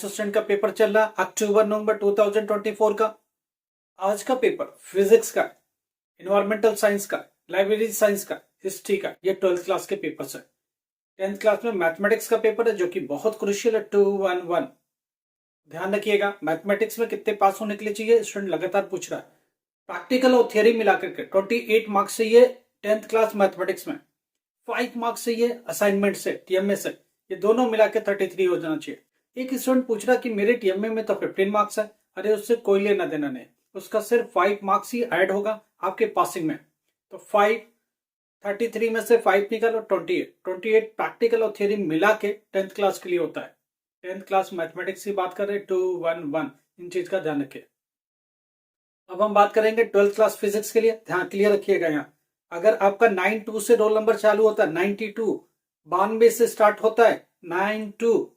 Student का paper चल रहा है अक्टूबर नवंबर 2024 का। आज का पेपर फिजिक्स का, इन्वायरमेंटल साइंस का, लाइब्रेरी साइंस का, हिस्ट्री का, ये 12th क्लास के पेपर्स है। 10th क्लास में मैथमेटिक्स का पेपर है जो कि बहुत क्रुशियल है 211। ध्यान रखिएगा, मैथमेटिक्स में कितने पास होने के लिए चाहिए स्टूडेंट लगातार पूछ रहा है। प्रैक्टिकल और थियरी मिलाकर के 28 मार्क्स चाहिए 10th क्लास मैथमेटिक्स में, 5 मार्क्स चाहिए असाइनमेंट से, टीएमए से, ये दोनों मिला के 33 हो जाना चाहिए। एक स्टूडेंट पूछ रहा कि मेरे टीएमए में तो 15 मार्क्स है। अरे उससे कोई लेना देना नहीं, उसका सिर्फ 5 मार्क्स ही ऐड होगा आपके पासिंग में। तो 5 33 में से 5 निकालो 28 प्रैक्टिकल और थियरी मिला के 10th क्लास के लिए होता है। 10th क्लास मैथमेटिक्स की बात कर रहे हैं 211, इन चीज का ध्यान रखिए। अब हम बात करेंगे 12th क्लास फिजिक्स के लिए, ध्यान क्लियर रखिएगा। यहाँ अगर आपका 92 से रोल नंबर चालू होता है, 92 92 से स्टार्ट होता है, 92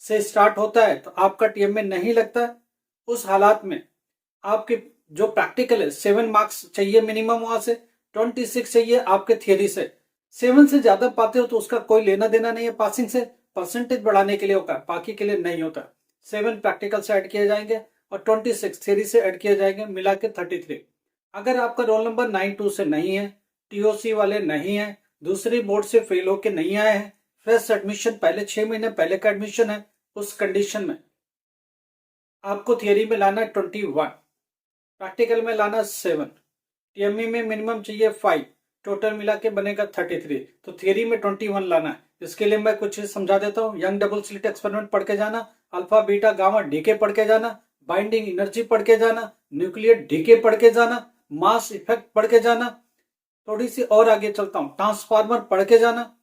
से स्टार्ट होता है, तो आपका टीएमए नहीं लगता है। उस हालात में आपके जो प्रैक्टिकल है 7 मार्क्स चाहिए मिनिमम, वहां से 26 चाहिए आपके थियरी से। 7 से ज्यादा पाते हो तो उसका कोई लेना देना नहीं है पासिंग से, परसेंटेज बढ़ाने के लिए होता है, बाकी के लिए नहीं होता। 7 प्रैक्टिकल से ऐड किए जाएंगे और 26 थियरी से ऐड किए जाएंगे, मिला के 33। अगर आपका रोल नंबर 92 से नहीं है, टीओसी वाले नहीं है, दूसरी बोर्ड से फेल होके नहीं आए हैं, फ्रेश एडमिशन पहले 6 महीने पहले का एडमिशन है, उस कंडीशन में आपको थियरी में लाना है 21, प्रैक्टिकल में लाना 7, टीएमई में मिनिमम चाहिए 5, टोटल मिला के बनेगा 33। तो थियरी में 21 लाना है। इसके लिए मैं कुछ समझा देता हूँ। यंग डबल स्लिट एक्सपेरिमेंट पढ़ के जाना, अल्फा बीटा गामा डीके पढ़ के जाना, बाइंडिंग एनर्जी पढ़ के जाना, न्यूक्लियर डीके पढ़ के जाना, मास इफेक्ट पढ़ के जाना। थोड़ी सी और आगे चलता हूं, ट्रांसफार्मर पढ़ के जाना।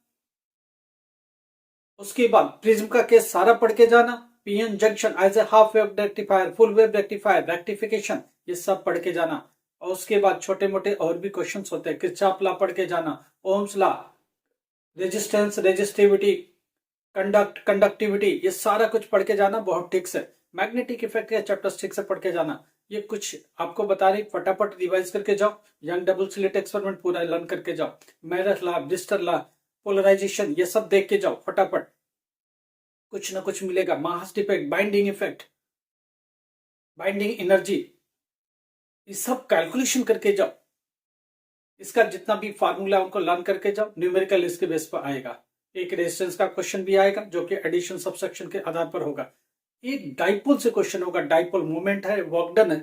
उसके बाद प्रिज्म का केस सारा पढ़ के जाना, PN junction as a half wave rectifier, full wave rectifier, rectification, ये सब पढ़ के जाना। और उसके बाद छोटे मोटे और भी क्वेश्चंस होते हैं, किरचॉफ लॉ पढ़ के जाना, Ohm's law, resistance, resistivity, conductivity, ये सारा कुछ पढ़ के जाना बहुत ठीक से। मैग्नेटिक इफेक्ट के चैप्टर 6 से पढ़ के जाना। ये कुछ आपको बता रही, फटाफट रिवाइज करके जाओ। यंग डबल स्लिट एक्सपेरिमेंट पूरा लर्न करके जाओ, मेरट लॉ, ब्रिस्टर लॉ, पोलराइजेशन, ये सब देख के जाओ फटाफट, कुछ ना कुछ मिलेगा। Mass defect, binding effect, binding energy, ये सब कैलकुलेशन करके जाओ। इसका जितना भी फार्मूला उनको लर्न करके जाओ। न्यूमेरिकल इसके बेस पर आएगा। एक रेजिस्टेंस का क्वेश्चन भी आएगा जो कि एडिशन सबसेक्शन के आधार पर होगा। एक डाइपोल से क्वेश्चन होगा, डाइपोल मोमेंट है, वर्क डन है,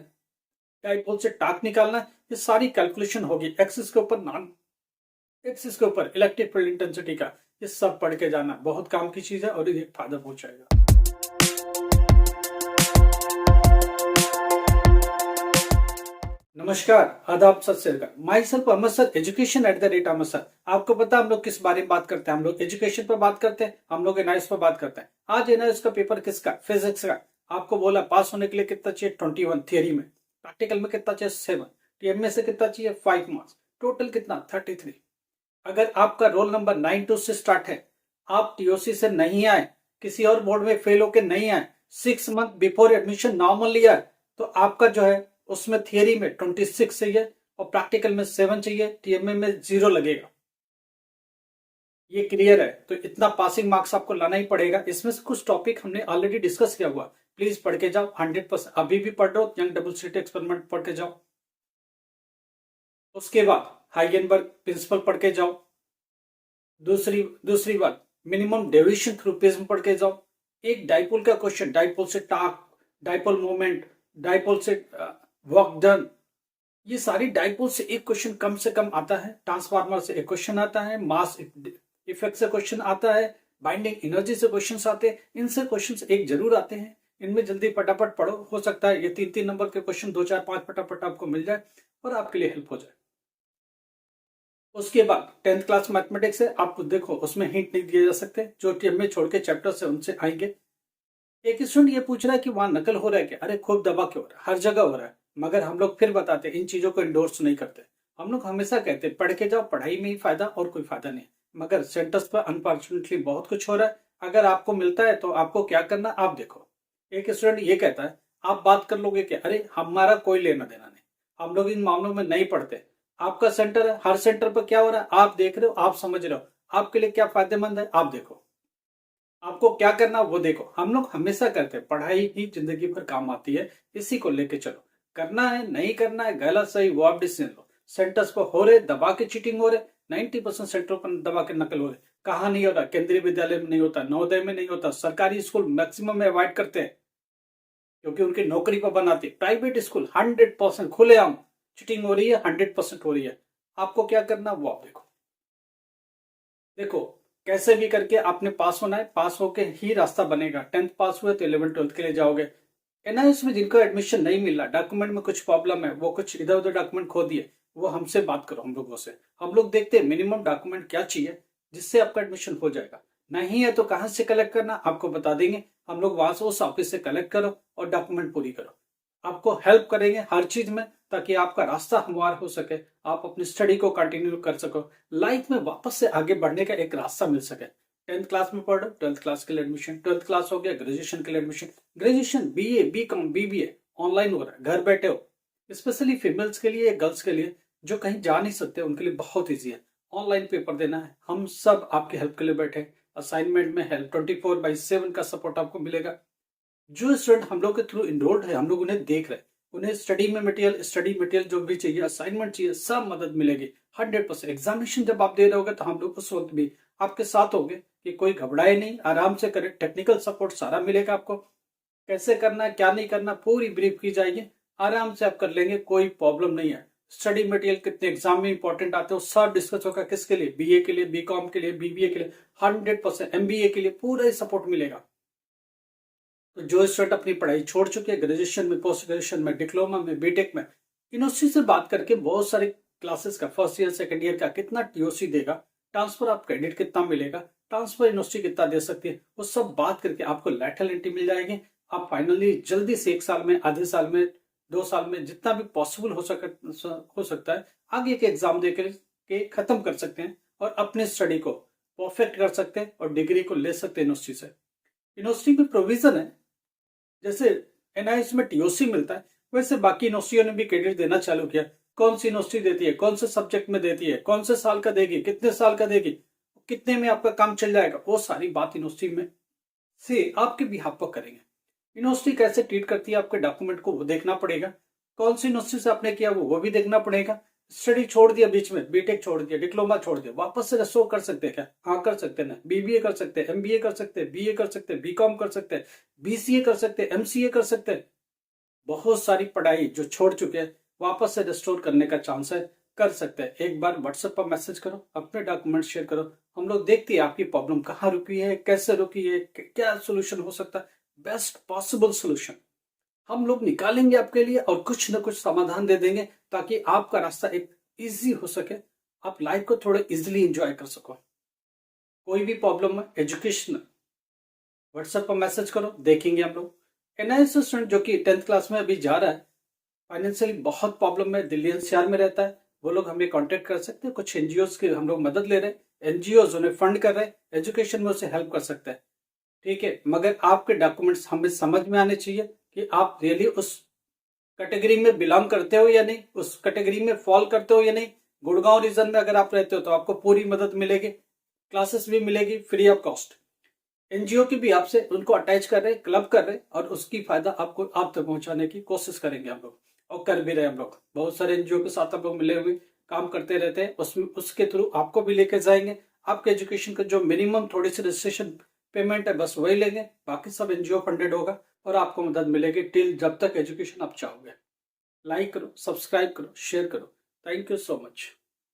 डाइपोल से टार्क निकालना है, ये सारी कैलकुलेशन होगी। एक्सिस के ऊपर, नॉन एक्सिस के ऊपर इलेक्ट्रिक फील्ड इंटेंसिटी का, ये सब पढ़ के जाना। बहुत काम की चीज है और ये फायदा पहुंचाएगा। नमस्कार, आदाब, सत श्री अकाल। Myself Ahmad sir, education @अहमद सर। आपको पता है हम लोग किस बारे में बात करते हैं? हम लोग एजुकेशन पर बात करते हैं, हम लोग एनालिसिस पर बात करते हैं। आज एनालिसिस का पेपर किसका? फिजिक्स का। आपको बोला पास होने के लिए कितना चाहिए? 21 थियरी में, प्रैक्टिकल में कितना चाहिए? 7, टीएमए से कितना चाहिए? 5 मार्क्स, टोटल कितना? 33। अगर आपका रोल नंबर 92 से स्टार्ट है, आप टीओसी से नहीं आए, किसी और बोर्ड में फेल होके नहीं आए, 6 मंथ बिफोर एडमिशन नॉर्मल लिया, तो आपका जो है उसमें थियरी में 26 चाहिए और प्रैक्टिकल में 7 चाहिए, टीएमए में 0 लगेगा। ये क्लियर है? तो इतना पासिंग मार्क्स आपको लाना ही पड़ेगा। इसमें से कुछ टॉपिक हमने ऑलरेडी डिस्कस किया हुआ, प्लीज पढ़ के जाओ 100%। अभी भी पढ़ रहे हो, यंग डबल स्लिट एक्सपेरिमेंट पढ़ के जाओ। उसके बाद हाइजेनबर्ग प्रिंसिपल पढ़ के जाओ। दूसरी बात, मिनिमम डेविएशन थ्रू प्रिज्म पढ़ के जाओ। एक डाइपोल का क्वेश्चन, डाइपोल से टार्क, डाइपोल मोमेंट, डाइपोल से वर्क डन, ये सारी डाइपोल से एक क्वेश्चन कम से कम आता है। ट्रांसफार्मर से एक क्वेश्चन आता है, मास इफेक्ट से क्वेश्चन आता है, बाइंडिंग एनर्जी से क्वेश्चन आते हैं। इनसे क्वेश्चन एक जरूर आते हैं। इनमें जल्दी फटाफट पढ़ो, हो सकता है ये 3-3 नंबर के क्वेश्चन 2 4 5 फटाफट आपको मिल जाए और आपके लिए हेल्प हो जाए। उसके बाद 10th क्लास मैथमेटिक्स है, आप देखो उसमें हिंट नहीं दिए जा सकते, जो टीएमए छोड़ के चैप्टर से उनसे आएंगे। एक स्टूडेंट ये पूछ रहा है कि वहां नकल हो रहा है क्या? अरे खूब दबा के हो रहा है, हर जगह हो रहा है, मगर हम लोग फिर बताते इन चीजों को इंडोर्स नहीं करते। हम लोग हमेशा कहते पढ़ के जाओ, पढ़ाई में ही फायदा और कोई फायदा नहीं। मगर सेंटर्स पर अनफॉर्चुनेटली बहुत कुछ हो रहा है। अगर आपको मिलता है तो आपको क्या करना, आप देखो। एक स्टूडेंट ये कहता है आप बात कर लोगे क्या? अरे हमारा कोई लेना देना नहीं, हम लोग इन मामलों में नहीं पढ़ते। आपका सेंटर है, हर सेंटर पर क्या हो रहा है आप देख रहे हो, आप समझ रहे हो, आपके लिए क्या फायदेमंद है आप देखो। आपको क्या करना वो देखो। हम लोग हमेशा करते हैं, पढ़ाई ही जिंदगी भर काम आती है, इसी को लेके चलो। करना है नहीं करना है, गलत सही वो आप डिसीजन लो। सेंटर्स पर हो रहे दबा के चीटिंग हो रहे, 90% सेंटरों पर दबा के नकल हो रहे। कहाँ नहीं हो रहा? केंद्रीय विद्यालय में नहीं होता, नवोदय में नहीं होता, सरकारी स्कूल मैक्सिमम में अवॉइड करते हैं क्योंकि उनकी नौकरी को बनाती। प्राइवेट स्कूल 100% खुलेआम चीटिंग हो रही है, 100% हो रही है। आपको क्या करना वो आप देखो। देखो कैसे भी करके आपने पास होना है, पास होके ही रास्ता बनेगा। 10th पास हुए तो 11th 12th के लिए जाओगे। एनआईएस में जिनको एडमिशन नहीं मिल रहा, डॉक्यूमेंट में कुछ प्रॉब्लम है, वो कुछ इधर उधर डॉक्यूमेंट खो दिए, वो हमसे बात करो, हम लोगों से। हम लोग देखते हैं मिनिमम डॉक्यूमेंट क्या चाहिए जिससे आपका एडमिशन हो जाएगा। नहीं है तो कहाँ से कलेक्ट करना आपको बता देंगे। हम लोग वहां से उस ऑफिस से कलेक्ट करो और डॉक्यूमेंट पूरी करो। आपको हेल्प करेंगे हर चीज में ताकि आपका रास्ता हमवार हो सके, आप अपनी स्टडी को कंटिन्यू कर सको, लाइफ में वापस से आगे बढ़ने का एक रास्ता मिल सके। 10th क्लास में पढ़ रहे हो, 12th क्लास के लिए एडमिशन, 12th क्लास हो गया, ग्रेजुएशन के लिए admission, graduation BA B Com BBA online हो रहा है, घर बैठे हो। स्पेशली फीमेल्स के लिए, गर्ल्स के लिए जो कहीं जा नहीं सकते, उनके लिए बहुत ईजी है। ऑनलाइन पेपर देना है, हम सब आपकी हेल्प के लिए बैठे। असाइनमेंट में हेल्प 24/7 का सपोर्ट आपको मिलेगा। जो स्टूडेंट हम लोग के थ्रू इनरोल्ड है, हम लोग उन्हें देख रहे हैं, उन्हें स्टडी मटेरियल जो भी चाहिए, असाइनमेंट चाहिए, सब मदद मिलेगी 100%। एग्जामिनेशन जब आप दे रहे होगे तो हम लोग उस वक्त भी आपके साथ होंगे कि कोई घबराए नहीं, आराम से करे। टेक्निकल सपोर्ट सारा मिलेगा आपको, कैसे करना है क्या नहीं करना पूरी ब्रीफ की जाएगी, आराम से आप कर लेंगे, कोई प्रॉब्लम नहीं है। स्टडी मटेरियल कितने एग्जाम में इंपॉर्टेंट आते हैं वो सब डिस्कस होगा। किसके लिए? बीए के लिए, बीकॉम के लिए, बीबीए के लिए 100%, एमबीए के लिए पूरा ही सपोर्ट मिलेगा। तो जो स्टूडेंट अपनी पढ़ाई छोड़ चुके हैं, ग्रेजुएशन में, पोस्ट ग्रेजुएशन में, डिप्लोमा में, बीटेक में, यूनिवर्सिटी से बात करके बहुत सारे क्लासेस का, फर्स्ट ईयर सेकंड ईयर का कितना टीओसी देगा, ट्रांसफर आप क्रेडिट कितना मिलेगा, ट्रांसफर यूनिवर्सिटी कितना दे सकती है, वो सब बात करके आपको लेटरल एंट्री मिल जाएगी। आप फाइनली जल्दी से 1 साल में, आधे साल में, 2 साल में, जितना भी पॉसिबल हो सकता है, आगे के एग्जाम दे के खत्म कर सकते हैं और अपने स्टडी को परफेक्ट कर सकते हैं और डिग्री को ले सकते हैं यूनिवर्सिटी से। यूनिवर्सिटी में प्रोविजन है, जैसे एनआईएस में टीओसी मिलता है, वैसे बाकी यूनिवर्सिटियों ने भी क्रेडिट देना चालू किया। कौन सी यूनिवर्सिटी देती है, कौन से सब्जेक्ट में देती है, कौन से साल का देगी, कितने साल का देगी, कितने में आपका काम चल जाएगा, वो सारी बात यूनिवर्सिटी में से आपके बिहाफ पर करेंगे। यूनिवर्सिटी कैसे ट्रीट करती है आपके डॉक्यूमेंट को वो देखना पड़ेगा। कौन सी यूनिवर्सिटी से आपने किया वो भी देखना पड़ेगा। स्टडी छोड़ दिया बीच में, बीटेक छोड़ दिया, डिप्लोमा छोड़ दिया, वापस से रेस्टोर कर सकते हैं क्या? हाँ कर सकते हैं ना। बीबीए कर सकते हैं, एमबीए कर सकते हैं, बीए कर सकते हैं, बीकॉम कर सकते हैं, बीसीए कर सकते हैं, एमसीए कर सकते हैं। बहुत सारी पढ़ाई जो छोड़ चुके हैं वापस से रेस्टोर करने का चांस है, कर सकते हैं। एक बार व्हाट्सएप पर मैसेज करो, अपने डॉक्यूमेंट शेयर करो, हम लोग देखते हैं आपकी प्रॉब्लम कहाँ रुकी है, कैसे रुकी है, क्या सोल्यूशन हो सकता है, बेस्ट पॉसिबल सोल्यूशन हम लोग निकालेंगे आपके लिए और कुछ ना कुछ समाधान दे देंगे ताकि आपका रास्ता एक इजी हो सके, आप लाइफ को थोड़ा इजीली एंजॉय कर सको। कोई भी प्रॉब्लम है एजुकेशन, व्हाट्सएप पर मैसेज करो, देखेंगे हम लोग। एनआईएस स्टूडेंट जो कि 10th क्लास में अभी जा रहा है, फाइनेंशियली बहुत प्रॉब्लम में, दिल्ली एनसीआर में रहता है, वो लोग हमें कांटेक्ट कर सकते हैं। कुछ एनजीओज की हम लोग मदद ले रहे हैं, एनजीओज उन्हें फंड कर रहे हैं, एजुकेशन में उसे हेल्प कर सकते हैं। ठीक है, मगर आपके डॉक्यूमेंट्स हमें समझ में आने चाहिए कि आप रियली उस कैटेगरी में बिलोंग करते हो या नहीं, उस कैटेगरी में फॉल करते हो या नहीं। गुड़गांव रीजन में अगर आप रहते हो तो आपको पूरी मदद मिलेगी, क्लासेस भी मिलेगी फ्री ऑफ कॉस्ट। एनजीओ की भी आपसे उनको अटैच कर रहे, क्लब कर रहे और उसकी फायदा आपको आप तक पहुंचाने की कोशिश करेंगे हम लोग, और कर भी रहे हम लोग। बहुत सारे एनजीओ के साथ हम लोग मिले हुए काम करते रहते हैं, उसमें उसके थ्रू आपको भी लेकर जाएंगे। आपके एजुकेशन का जो मिनिमम थोड़ी सी रजिस्ट्रेशन पेमेंट है बस वही लेंगे, बाकी सब एनजीओ फंडेड होगा और आपको मदद मिलेगी टिल जब तक एजुकेशन आप चाहोगे। लाइक करो, सब्सक्राइब करो, शेयर करो। Thank you so much.